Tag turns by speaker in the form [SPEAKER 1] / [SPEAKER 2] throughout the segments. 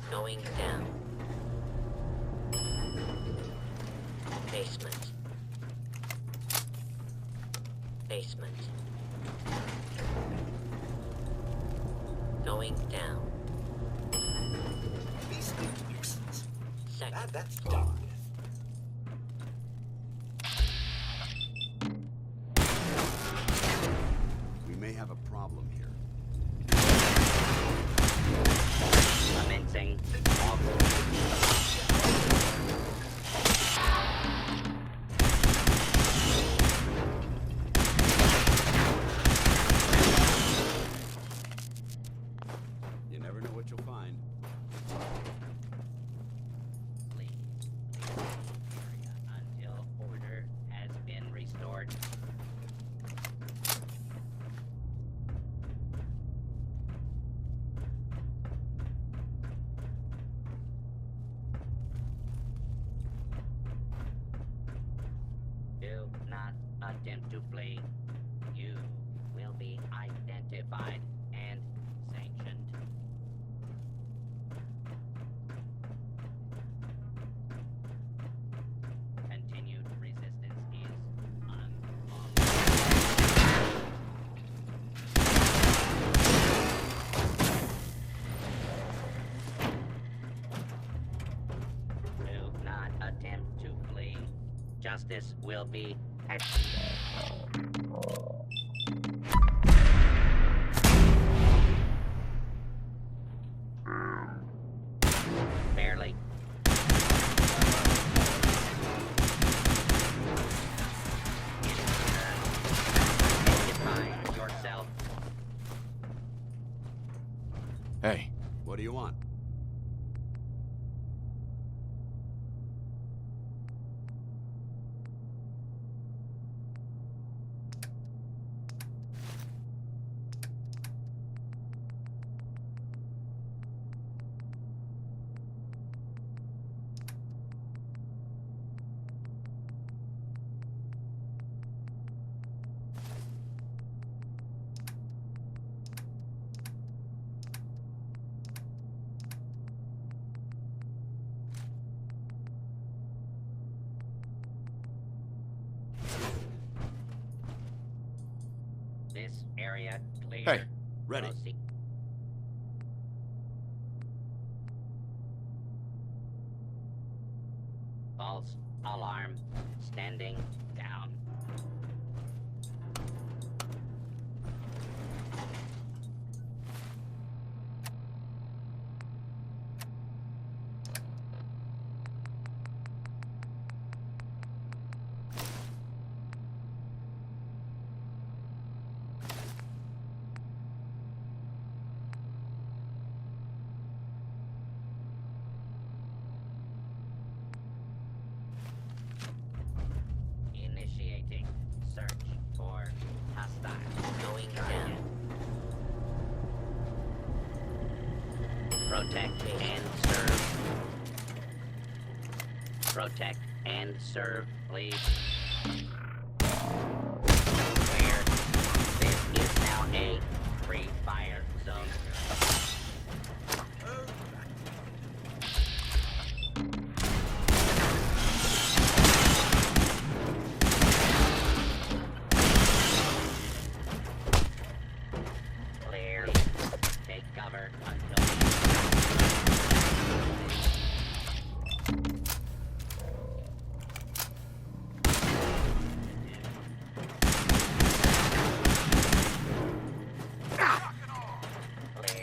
[SPEAKER 1] Going down. Basement. Basement. Going down.
[SPEAKER 2] These nuisance.
[SPEAKER 1] Second
[SPEAKER 2] That's
[SPEAKER 1] floor.
[SPEAKER 2] done.
[SPEAKER 3] We may have a problem here.
[SPEAKER 4] Commencing.
[SPEAKER 3] You never know what you'll find.
[SPEAKER 4] Please leave the area until order has been restored. Do not attempt to flee. You will be identified and sanctioned. Continued resistance is unlawful. Do not attempt to flee. Justice will be executed. Barely. Identify yourself.
[SPEAKER 3] Hey, what do you want?
[SPEAKER 4] This area clear.
[SPEAKER 3] Hey, ready.
[SPEAKER 4] Proceed. False alarm. Standing down. Initiating search for hostile.
[SPEAKER 1] Going
[SPEAKER 4] target.
[SPEAKER 1] down.
[SPEAKER 4] Protect and serve. Protect and serve, please. Clear. This is now a free fire zone. Clear. Take cover until clear.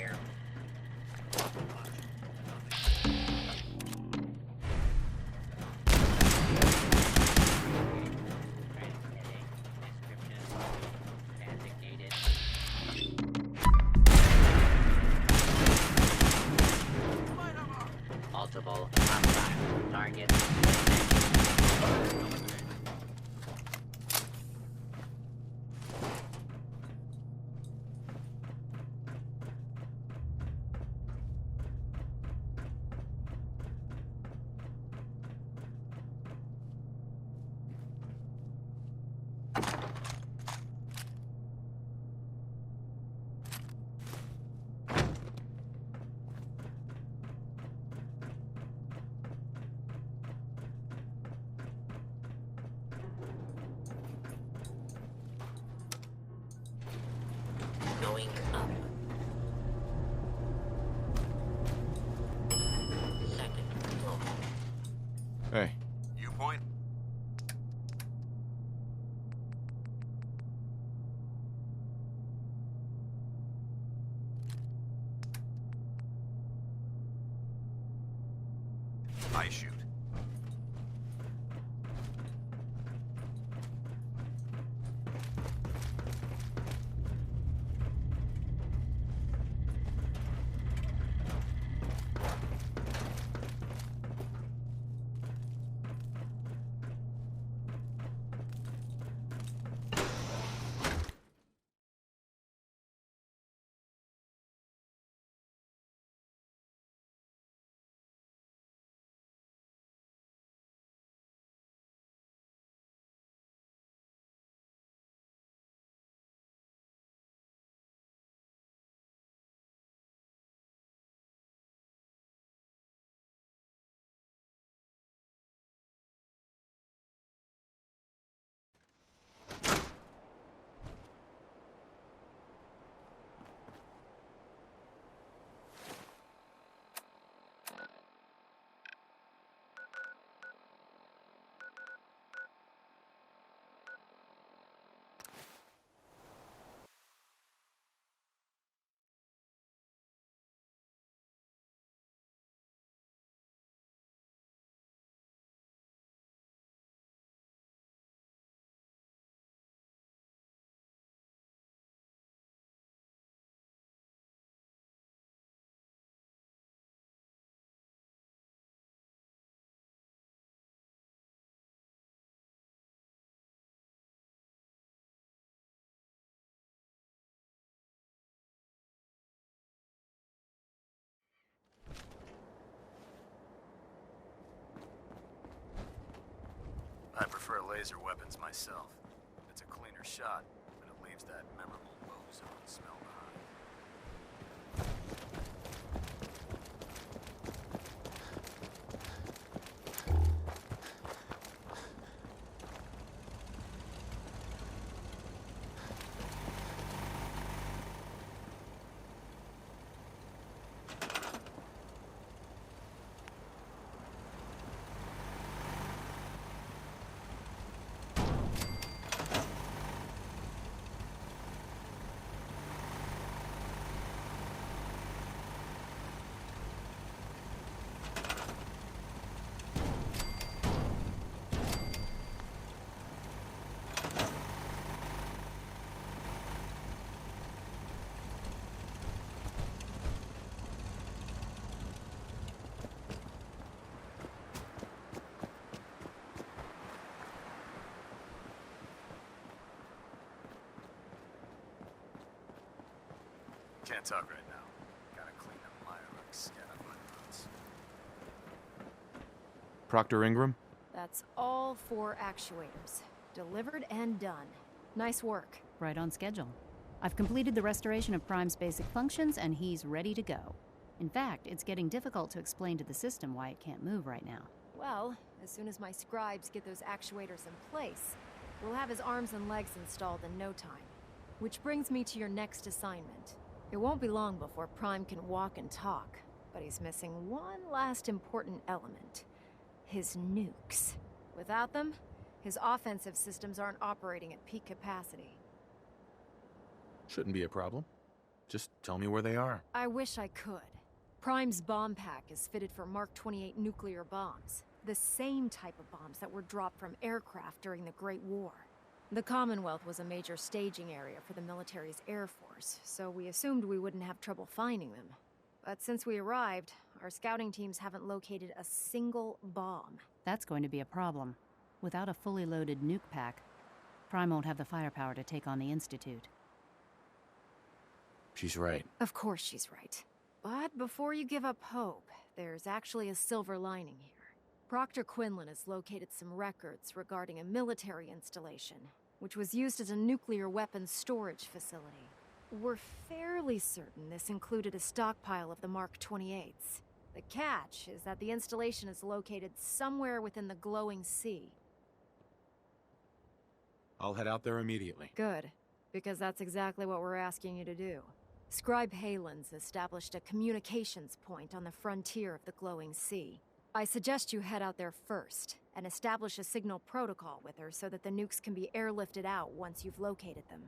[SPEAKER 3] Hey. You point? I shoot.
[SPEAKER 2] I prefer laser weapons myself. It's a cleaner shot, but it leaves that memorable ozone smell behind. Can't talk right now. Gotta clean up my scan up my notes.
[SPEAKER 3] Proctor Ingram?
[SPEAKER 5] That's all 4 actuators. Delivered and done. Nice work.
[SPEAKER 6] Right on schedule. I've completed the restoration of Prime's basic functions, and he's ready to go. In fact, it's getting difficult to explain to the system why it can't move right now.
[SPEAKER 5] Well, as soon as my scribes get those actuators in place, we'll have his arms and legs installed in no time. Which brings me to your next assignment. It won't be long before Prime can walk and talk, but he's missing one last important element. His nukes. Without them, his offensive systems aren't operating at peak capacity.
[SPEAKER 3] Shouldn't be a problem. Just tell me where they are.
[SPEAKER 5] I wish I could. Prime's bomb pack is fitted for Mark 28 nuclear bombs. The same type of bombs that were dropped from aircraft during the Great War. The Commonwealth was a major staging area for the military's Air Force, so we assumed we wouldn't have trouble finding them. But since we arrived, our scouting teams haven't located a single bomb.
[SPEAKER 6] That's going to be a problem. Without a fully loaded nuke pack, Prime won't have the firepower to take on the Institute.
[SPEAKER 3] She's right.
[SPEAKER 5] Of course she's right. But before you give up hope, there's actually a silver lining here. Proctor Quinlan has located some records regarding a military installation, which was used as a nuclear weapons storage facility. We're fairly certain this included a stockpile of the Mark 28s. The catch is that the installation is located somewhere within the glowing sea.
[SPEAKER 3] I'll head out there immediately.
[SPEAKER 5] Good, because that's exactly what we're asking you to do. Scribe Halen's established a communications point on the frontier of the glowing sea. I suggest you head out there first, and establish a signal protocol with her so that the nukes can be airlifted out once you've located them.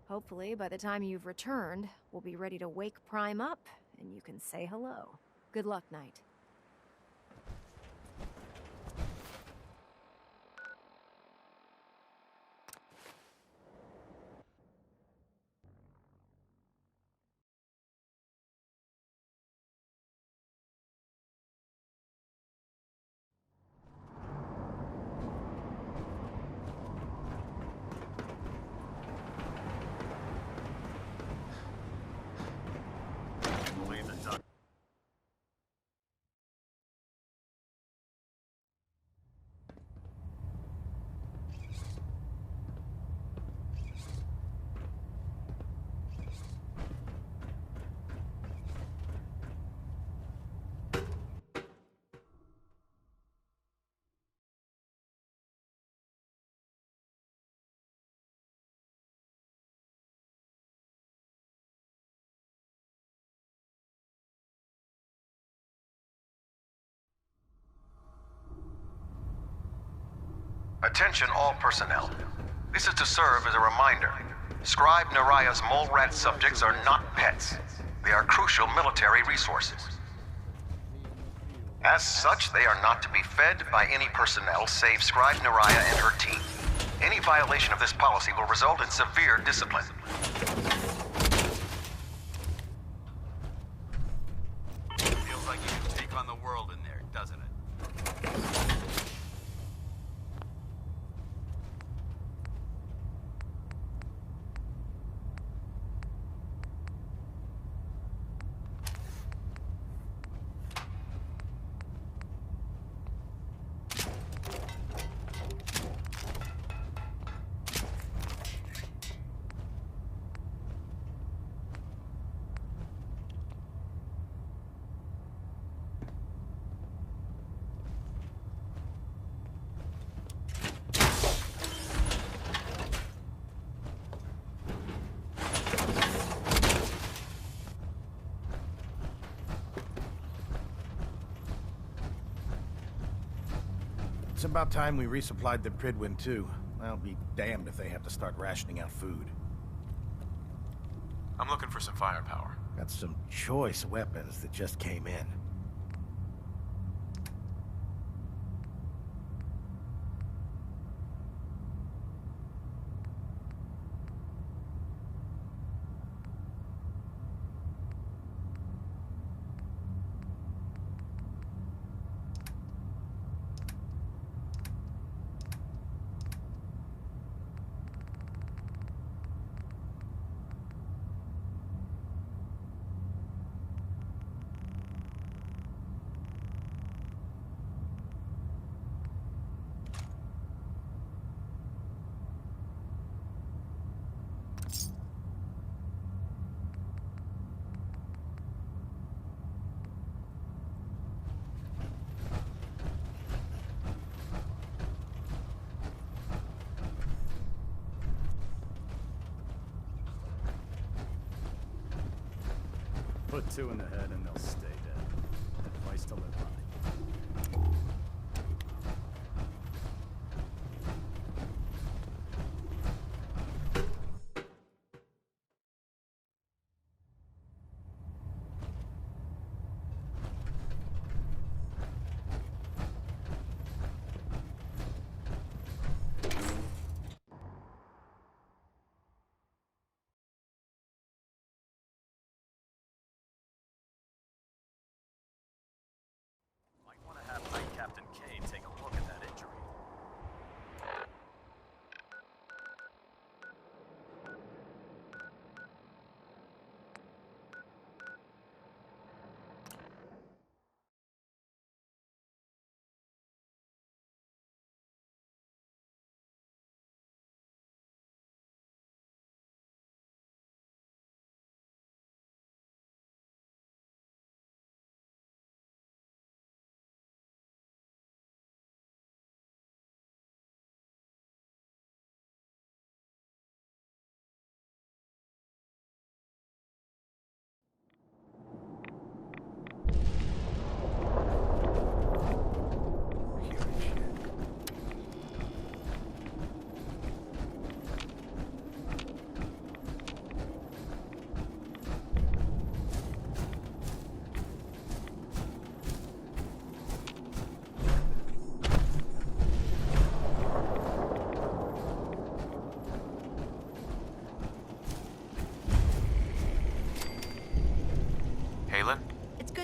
[SPEAKER 5] Hopefully, by the time you've returned, we'll be ready to wake Prime up, and you can say hello. Good luck, Knight.
[SPEAKER 2] Believe the duck.
[SPEAKER 7] Attention all personnel. This is to serve as a reminder. Scribe Naraya's mole rat subjects are not pets. They are crucial military resources. As such, they are not to be fed by any personnel save Scribe Naraya and her team. Any violation of this policy will result in severe discipline.
[SPEAKER 2] Feels like you can take on the world in there, doesn't it?
[SPEAKER 8] It's about time we resupplied the Pridwin too. I'll be damned if they have to start rationing out food.
[SPEAKER 3] I'm looking for some firepower.
[SPEAKER 8] Got some choice weapons that just came in.
[SPEAKER 2] Put two in the head and they'll stay dead. Advice to live by.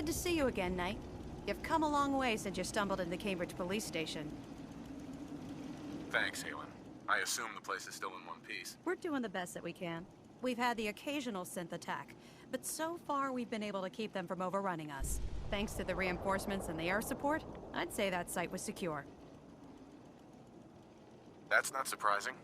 [SPEAKER 9] Good to see you again, Knight. You've come a long way since you stumbled into Cambridge Police Station.
[SPEAKER 3] Thanks, Halen. I assume the place is still in one piece.
[SPEAKER 9] We're doing the best that we can. We've had the occasional synth attack, but so far we've been able to keep them from overrunning us. Thanks to the reinforcements and the air support, I'd say that site was secure.
[SPEAKER 3] That's not surprising.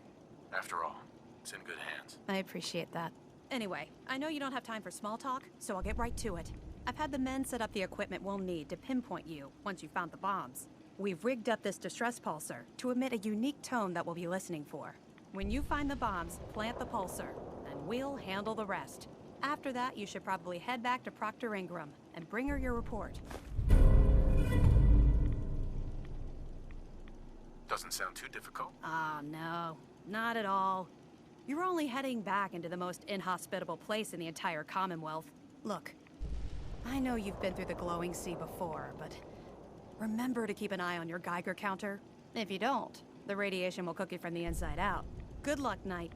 [SPEAKER 3] After all, it's in good hands.
[SPEAKER 9] I appreciate that. Anyway, I know you don't have time for small talk, so I'll get right to it. I've had the men set up the equipment we'll need to pinpoint you once you've found the bombs. We've rigged up this distress pulsar to emit a unique tone that we'll be listening for. When you find the bombs, plant the pulsar, and we'll handle the rest. After that, you should probably head back to Proctor Ingram and bring her your report.
[SPEAKER 3] Doesn't sound too difficult.
[SPEAKER 9] Ah, no. Not at all. You're only heading back into the most inhospitable place in the entire Commonwealth. Look, I know you've been through the glowing sea before, but remember to keep an eye on your Geiger counter. If you don't, the radiation will cook you from the inside out. Good luck, Knight.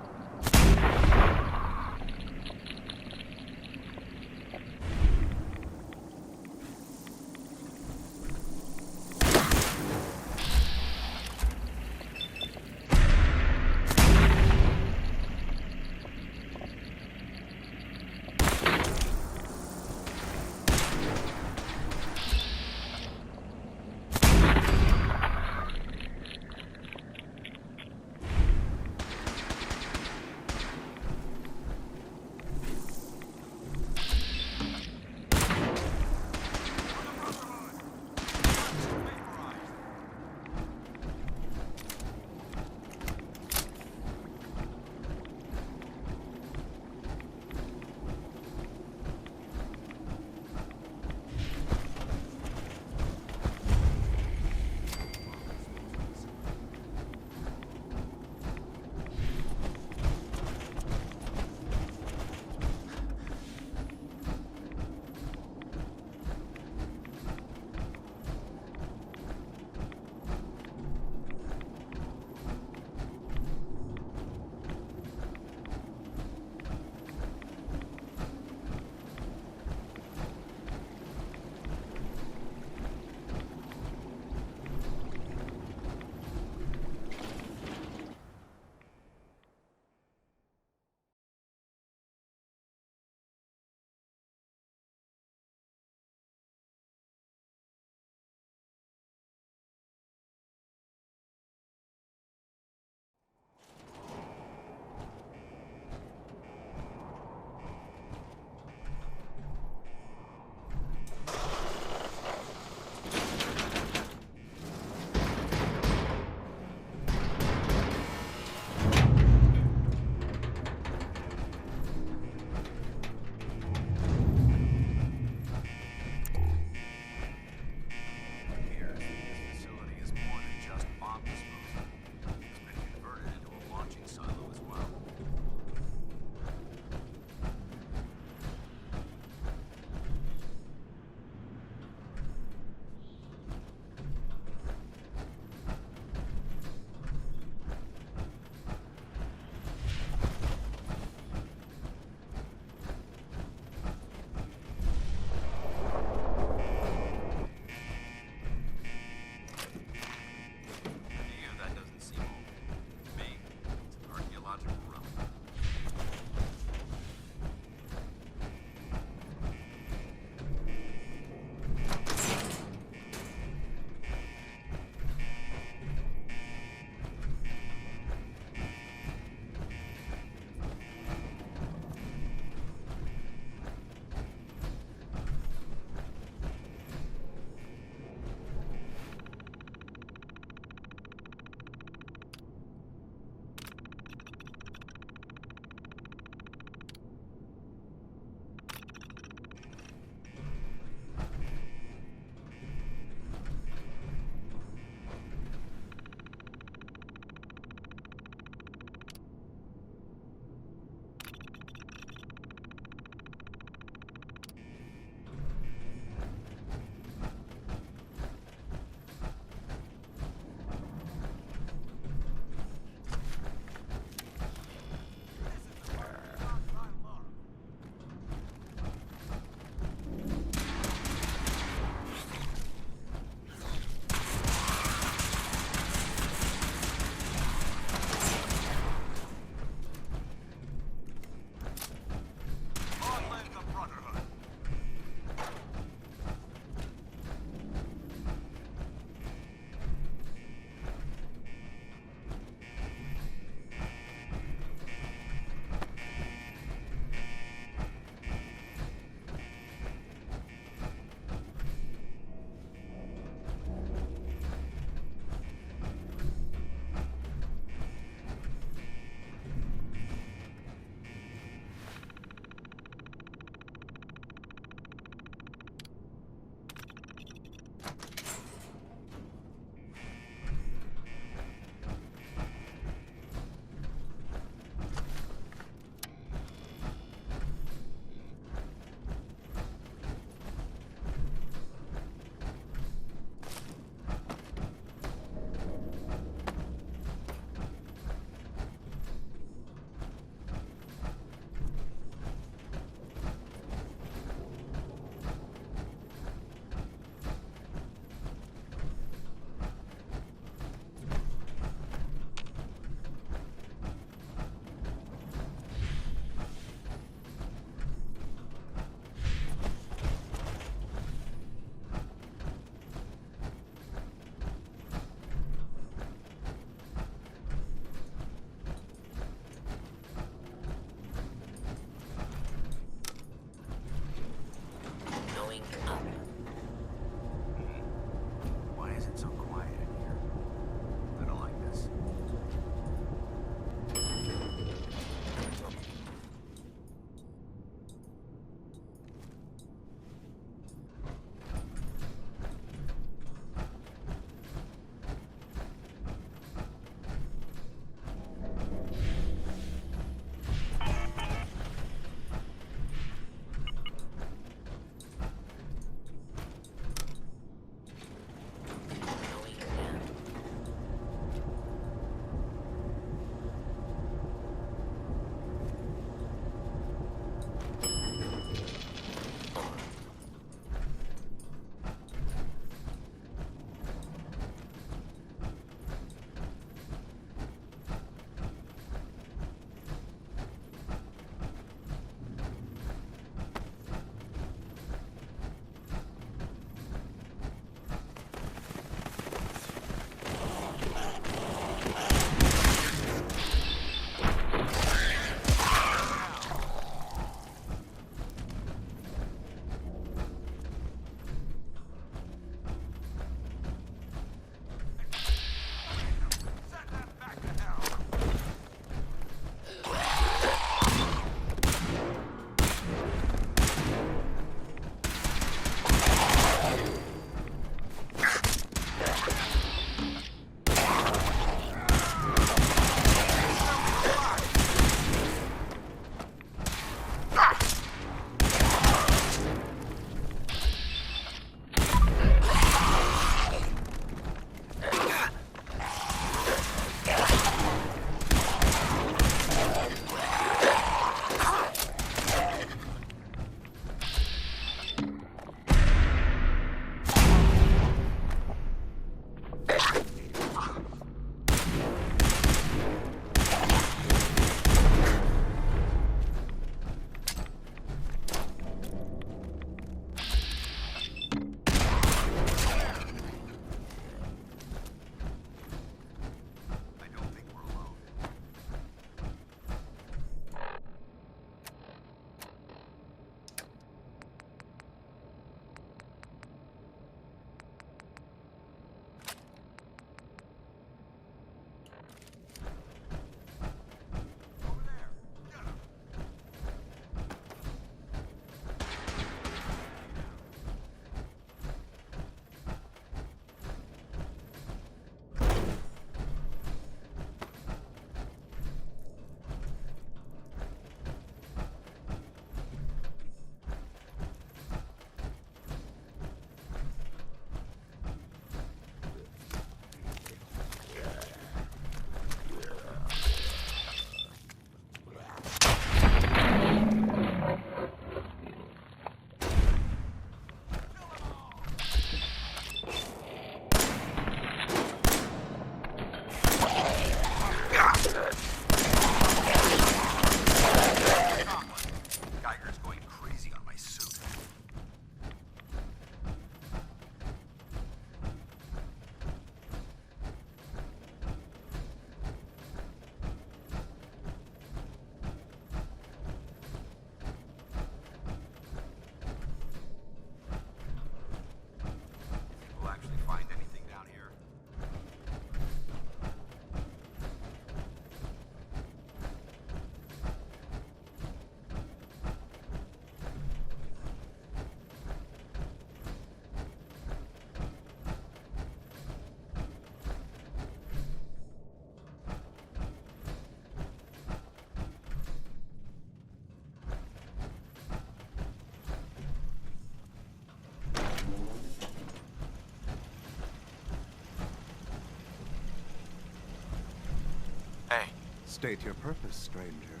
[SPEAKER 10] State your purpose, stranger.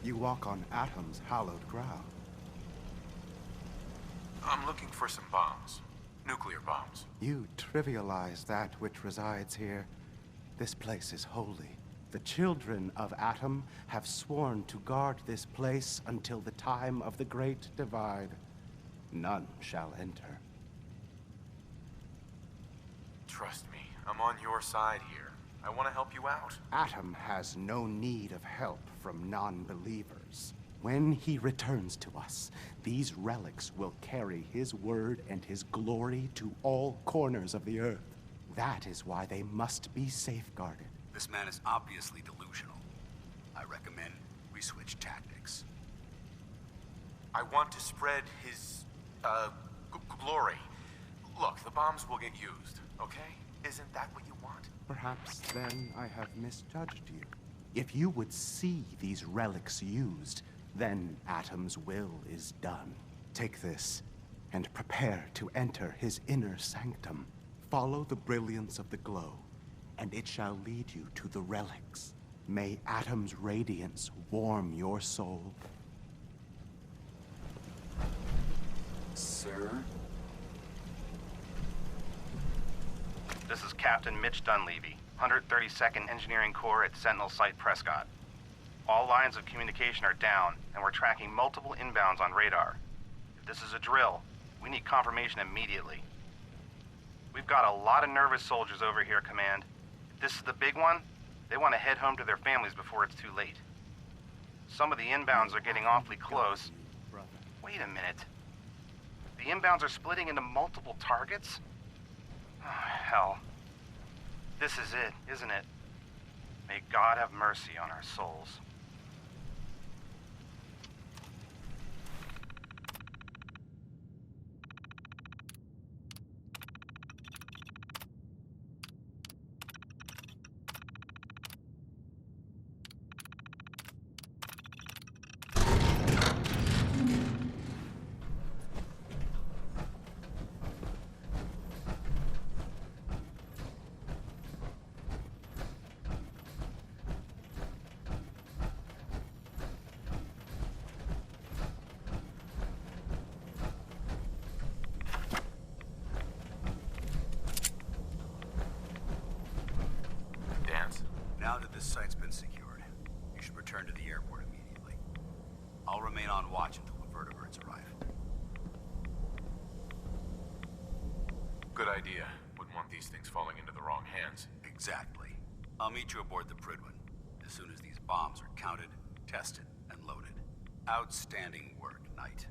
[SPEAKER 10] You walk on Atom's hallowed ground.
[SPEAKER 3] I'm looking for some bombs. Nuclear bombs.
[SPEAKER 10] You trivialize that which resides here. This place is holy. The children of Atom have sworn to guard this place until the time of the Great Divide. None shall enter.
[SPEAKER 3] Trust me, I'm on your side here. I want to help you out.
[SPEAKER 10] Atom has no need of help from non-believers. When he returns to us, these relics will carry his word and his glory to all corners of the earth. That is why they must be safeguarded.
[SPEAKER 11] This man is obviously delusional. I recommend we switch tactics.
[SPEAKER 3] I want to spread his, glory. Look, the bombs will get used, okay? Isn't that what you want?
[SPEAKER 10] Perhaps then I have misjudged you. If you would see these relics used, then Atom's will is done. Take this, and prepare to enter his inner sanctum. Follow the brilliance of the glow, and it shall lead you to the relics. May Atom's radiance warm your soul.
[SPEAKER 11] Sir?
[SPEAKER 12] This is Captain Mitch Dunleavy, 132nd Engineering Corps at Sentinel Site Prescott. All lines of communication are down, and we're tracking multiple inbounds on radar. If this is a drill, we need confirmation immediately. We've got a lot of nervous soldiers over here, Command. If this is the big one, they want to head home to their families before it's too late. Some of the inbounds are getting awfully close. Wait a minute. The inbounds are splitting into multiple targets? Oh, hell. This is it, isn't it? May God have mercy on our souls.
[SPEAKER 11] Now that this site's been secured, you should return to the airport immediately. I'll remain on watch until the vertebrates arrive.
[SPEAKER 3] Good idea. Wouldn't want these things falling into the wrong hands.
[SPEAKER 11] Exactly. I'll meet you aboard the Prydwen as soon as these bombs are counted, tested, and loaded. Outstanding work, Knight.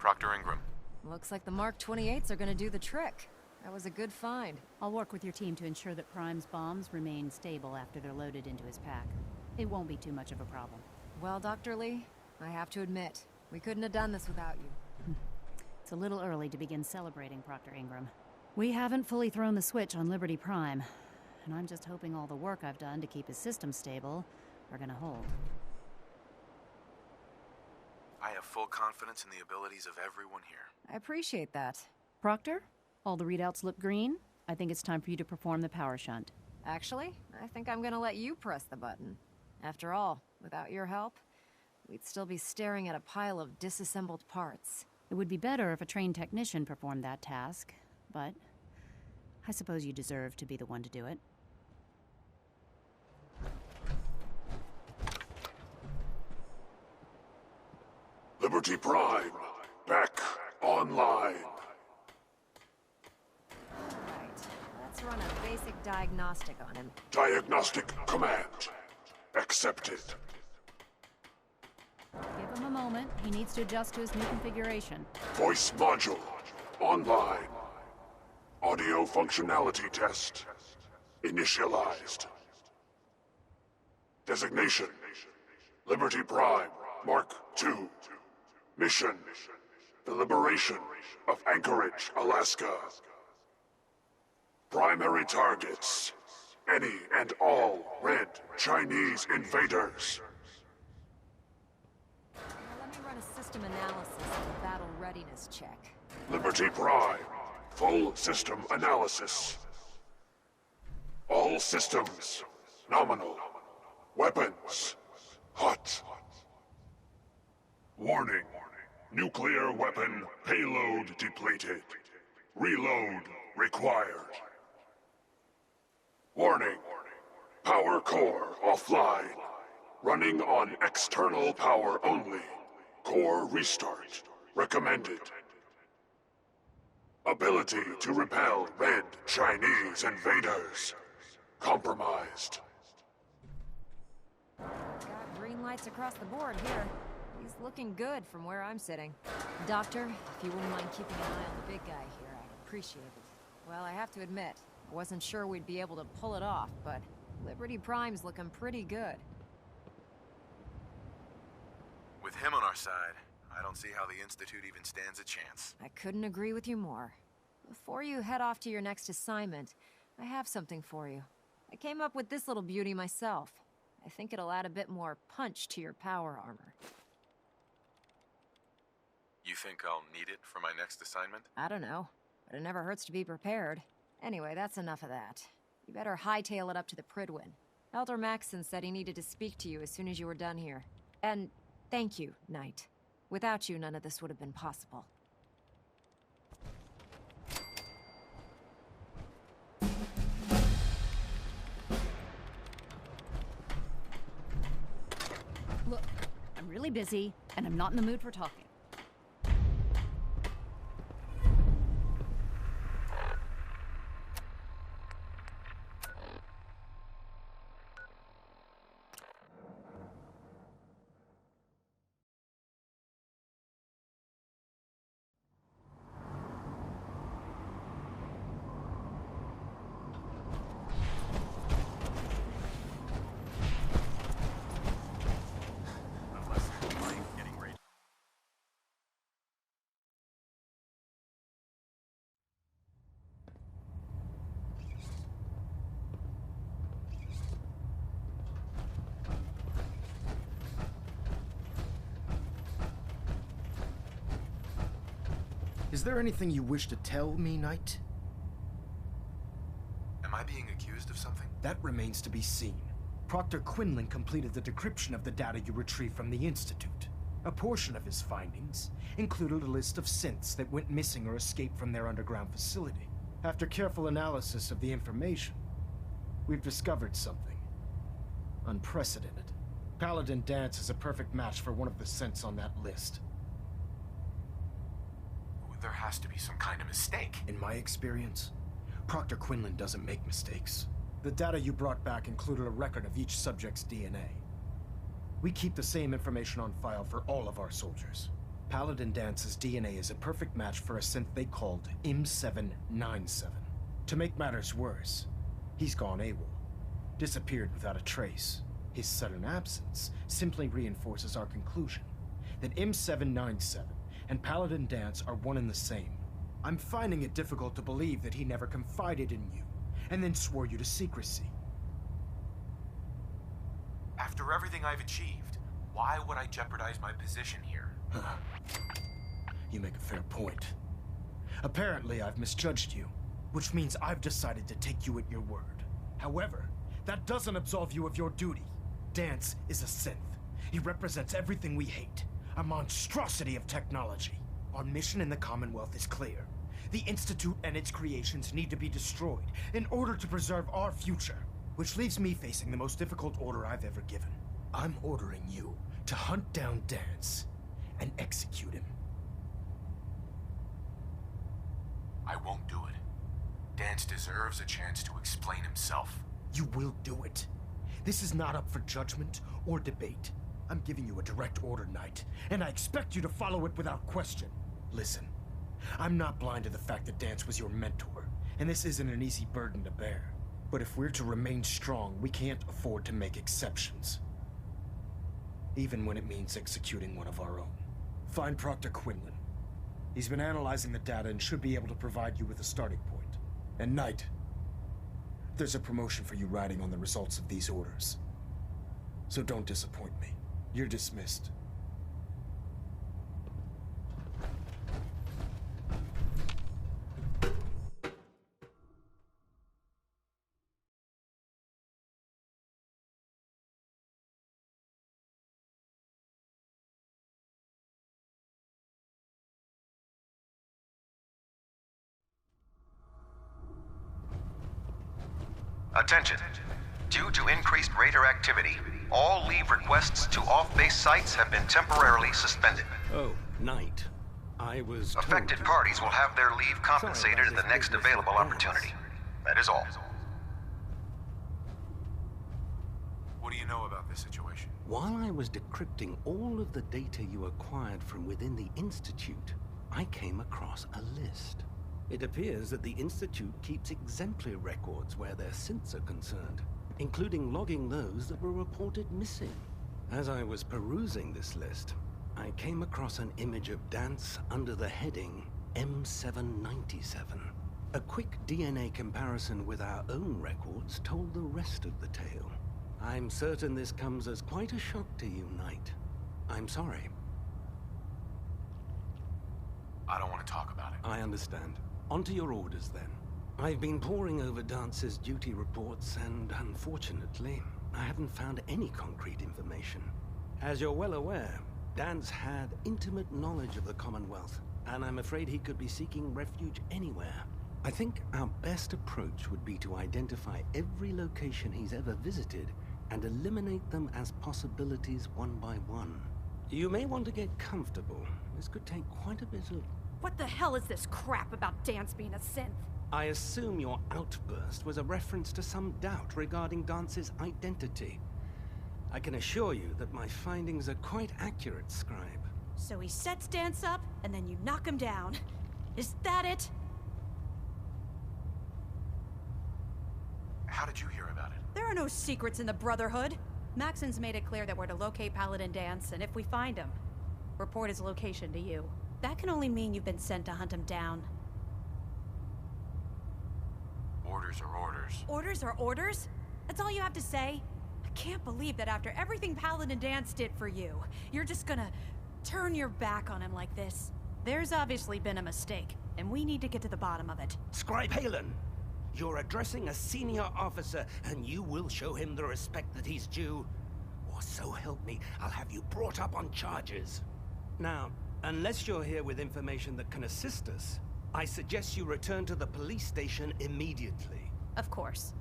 [SPEAKER 3] Proctor Ingram.
[SPEAKER 5] Looks like the Mark 28s are gonna do the trick. That was a good find.
[SPEAKER 6] I'll work with your team to ensure that Prime's bombs remain stable after they're loaded into his pack. It won't be too much of a problem.
[SPEAKER 5] Well, Dr. Lee, I have to admit, we couldn't have done this without you.
[SPEAKER 6] It's a little early to begin celebrating, Proctor Ingram. We haven't fully thrown the switch on Liberty Prime, and I'm just hoping all the work I've done to keep his system stable are gonna hold.
[SPEAKER 3] I have full confidence in the abilities of everyone here.
[SPEAKER 5] I appreciate that.
[SPEAKER 6] Proctor, all the readouts look green. I think it's time for you to perform the power shunt.
[SPEAKER 5] Actually, I think I'm gonna let you press the button. After all, without your help, we'd still be staring at a pile of disassembled parts.
[SPEAKER 6] It would be better if a trained technician performed that task, but I suppose you deserve to be the one to do it.
[SPEAKER 13] Liberty Prime, back online.
[SPEAKER 5] Right, let's run a basic diagnostic on him.
[SPEAKER 13] Diagnostic command accepted.
[SPEAKER 6] Give him a moment. He needs to adjust to his new configuration.
[SPEAKER 13] Voice module online. Audio functionality test initialized. Designation: Liberty Prime Mark II. Mission: the liberation of Anchorage, Alaska. Primary targets: any and all red Chinese invaders.
[SPEAKER 5] Let me run a system analysis and a battle readiness check.
[SPEAKER 13] Liberty Prime, full system analysis. All systems nominal. Weapons hot. Warning: nuclear weapon payload depleted. Reload required. Warning: power core offline. Running on external power only. Core restart recommended. Ability to repel red Chinese invaders compromised.
[SPEAKER 5] Got green lights across the board here. He's looking good from where I'm sitting. Doctor, if you wouldn't mind keeping an eye on the big guy here, I'd appreciate it. Well, I have to admit, I wasn't sure we'd be able to pull it off, but Liberty Prime's looking pretty good.
[SPEAKER 3] With him on our side, I don't see how the Institute even stands a chance.
[SPEAKER 5] I couldn't agree with you more. Before you head off to your next assignment, I have something for you. I came up with this little beauty myself. I think it'll add a bit more punch to your power armor.
[SPEAKER 3] You think I'll need it for my next assignment?
[SPEAKER 5] I don't know, but it never hurts to be prepared. Anyway, that's enough of that. You better hightail it up to the Pridwin. Elder Maxson said he needed to speak to you as soon as you were done here. And thank you, Knight. Without you, none of this would have been possible.
[SPEAKER 6] Look, I'm really busy, and I'm not in the mood for talking.
[SPEAKER 8] Is there anything you wish to tell me, Knight?
[SPEAKER 3] Am I being accused of something?
[SPEAKER 8] That remains to be seen. Proctor Quinlan completed the decryption of the data you retrieved from the Institute. A portion of his findings included a list of synths that went missing or escaped from their underground facility. After careful analysis of the information, we've discovered something unprecedented. Paladin Dance is a perfect match for one of the synths on that list.
[SPEAKER 3] There has to be some kind of mistake.
[SPEAKER 8] In my experience, Proctor Quinlan doesn't make mistakes. The data you brought back included a record of each subject's DNA. We keep the same information on file for all of our soldiers. Paladin Dance's DNA is a perfect match for a synth they called M797. To make matters worse, he's gone AWOL. Disappeared without a trace. His sudden absence simply reinforces our conclusion that M797 and Paladin Dance are one and the same. I'm finding it difficult to believe that he never confided in you, and then swore you to secrecy.
[SPEAKER 3] After everything I've achieved, why would I jeopardize my position here?
[SPEAKER 8] You make a fair point. Apparently, I've misjudged you, which means I've decided to take you at your word. However, that doesn't absolve you of your duty. Dance is a synth. He represents everything we hate, a monstrosity of technology. Our mission in the Commonwealth is clear. The Institute and its creations need to be destroyed in order to preserve our future, which leaves me facing the most difficult order I've ever given. I'm ordering you to hunt down Dance and execute him.
[SPEAKER 3] I won't do it. Dance deserves a chance to explain himself.
[SPEAKER 8] You will do it. This is not up for judgment or debate. I'm giving you a direct order, Knight, and I expect you to follow it without question. Listen, I'm not blind to the fact that Dance was your mentor, and this isn't an easy burden to bear. But if we're to remain strong, we can't afford to make exceptions. Even when it means executing one of our own. Find Proctor Quinlan. He's been analyzing the data and should be able to provide you with a starting point. And Knight, there's a promotion for you riding on the results of these orders. So don't disappoint me. You're dismissed.
[SPEAKER 7] Attention. Due to increased raider activity, all leave requests to off-base sites have been temporarily suspended.
[SPEAKER 14] Oh, Knight. I was told
[SPEAKER 7] Affected parties will have their leave compensated at the next available opportunity. That is all.
[SPEAKER 3] What do you know about this situation?
[SPEAKER 14] While I was decrypting all of the data you acquired from within the Institute, I came across a list. It appears that the Institute keeps exemplary records where their synths are concerned, including logging those that were reported missing. As I was perusing this list, I came across an image of Dance under the heading M797. A quick DNA comparison with our own records told the rest of the tale. I'm certain this comes as quite a shock to you, Knight. I'm sorry.
[SPEAKER 3] I don't want to talk about it.
[SPEAKER 14] I understand. On to your orders, then. I've been poring over Dance's duty reports, and unfortunately, I haven't found any concrete information. As you're well aware, Dance had intimate knowledge of the Commonwealth, and I'm afraid he could be seeking refuge anywhere. I think our best approach would be to identify every location he's ever visited and eliminate them as possibilities one by one. You may want to get comfortable. This could take quite a bit of...
[SPEAKER 9] What the hell is this crap about Dance being a synth?
[SPEAKER 14] I assume your outburst was a reference to some doubt regarding Dance's identity. I can assure you that my findings are quite accurate, Scribe.
[SPEAKER 9] So he sets Dance up, and then you knock him down. Is that it?
[SPEAKER 3] How did you hear about it?
[SPEAKER 9] There are no secrets in the Brotherhood. Maxon's made it clear that we're to locate Paladin Dance, and if we find him, report his location to you. That can only mean you've been sent to hunt him down.
[SPEAKER 3] Orders are orders.
[SPEAKER 9] Orders are orders? That's all you have to say? I can't believe that after everything Paladin Dance did for you, you're just gonna turn your back on him like this. There's obviously been a mistake, and we need to get to the bottom of it.
[SPEAKER 14] Scribe Halen! You're addressing a senior officer, and you will show him the respect that he's due. Or so help me, I'll have you brought up on charges. Now, unless you're here with information that can assist us, I suggest you return to the police station immediately.
[SPEAKER 9] Of course.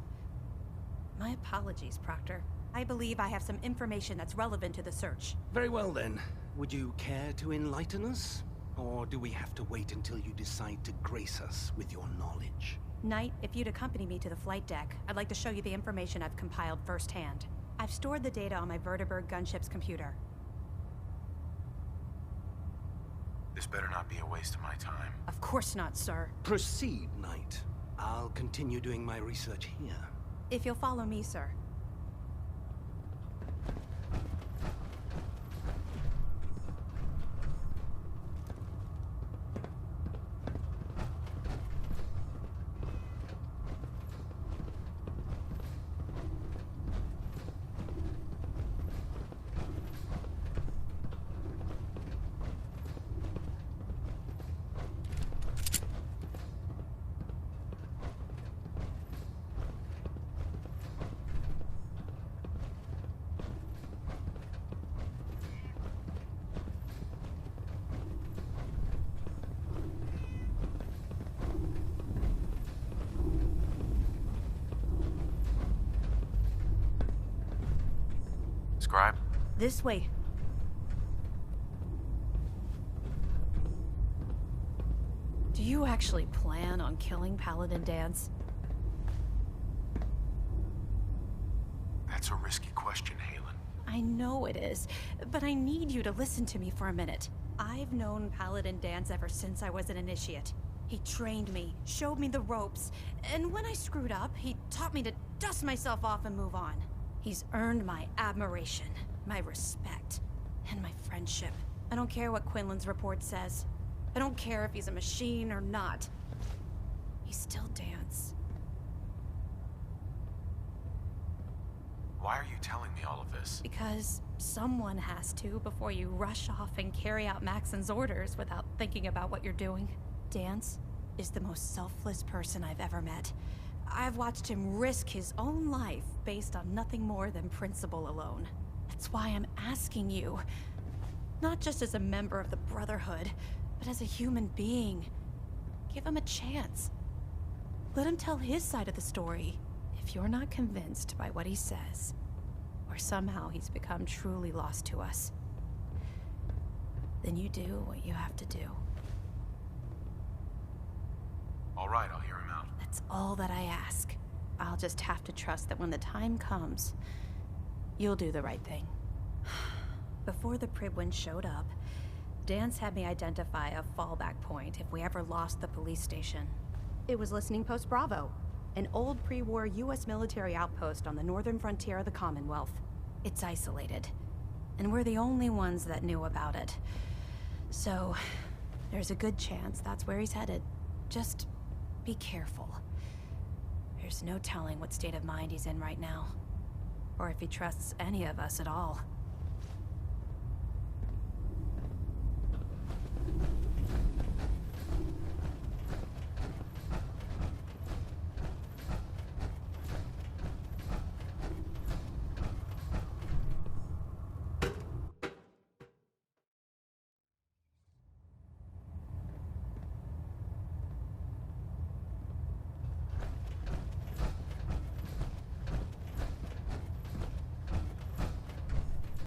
[SPEAKER 9] My apologies, Proctor. I believe I have some information that's relevant to the search.
[SPEAKER 14] Very well then. Would you care to enlighten us? Or do we have to wait until you decide to grace us with your knowledge?
[SPEAKER 9] Knight, if you'd accompany me to the flight deck, I'd like to show you the information I've compiled firsthand. I've stored the data on my Vertibird gunship's computer.
[SPEAKER 3] This better not be a waste of my time.
[SPEAKER 9] Of course not, sir.
[SPEAKER 14] Proceed, Knight. I'll continue doing my research here.
[SPEAKER 9] If you'll follow me, sir.
[SPEAKER 3] Scribe?
[SPEAKER 9] This way. Do you actually plan on killing Paladin Dance?
[SPEAKER 3] That's a risky question, Halen.
[SPEAKER 9] I know it is, but I need you to listen to me for a minute. I've known Paladin Dance ever since I was an initiate. He trained me, showed me the ropes, and when I screwed up, he taught me to dust myself off and move on. He's earned my admiration, my respect, and my friendship. I don't care what Quinlan's report says. I don't care if he's a machine or not. He's still Dance.
[SPEAKER 3] Why are you telling me all of this?
[SPEAKER 9] Because someone has to before you rush off and carry out Maxon's orders without thinking about what you're doing. Dance is the most selfless person I've ever met. I've watched him risk his own life based on nothing more than principle alone. That's why I'm asking you, not just as a member of the Brotherhood, but as a human being. Give him a chance. Let him tell his side of the story. If you're not convinced by what he says, or somehow he's become truly lost to us, then you do what you have to do.
[SPEAKER 3] All right, I'll hear him out.
[SPEAKER 9] That's all that I ask. I'll just have to trust that when the time comes, you'll do the right thing. Before the Pribwin showed up, Dance had me identify a fallback point if we ever lost the police station. It was Listening Post Bravo, an old pre-war US military outpost on the northern frontier of the Commonwealth. It's isolated, and we're the only ones that knew about it. So, there's a good chance that's where he's headed. Just be careful. There's no telling what state of mind he's in right now, or if he trusts any of us at all.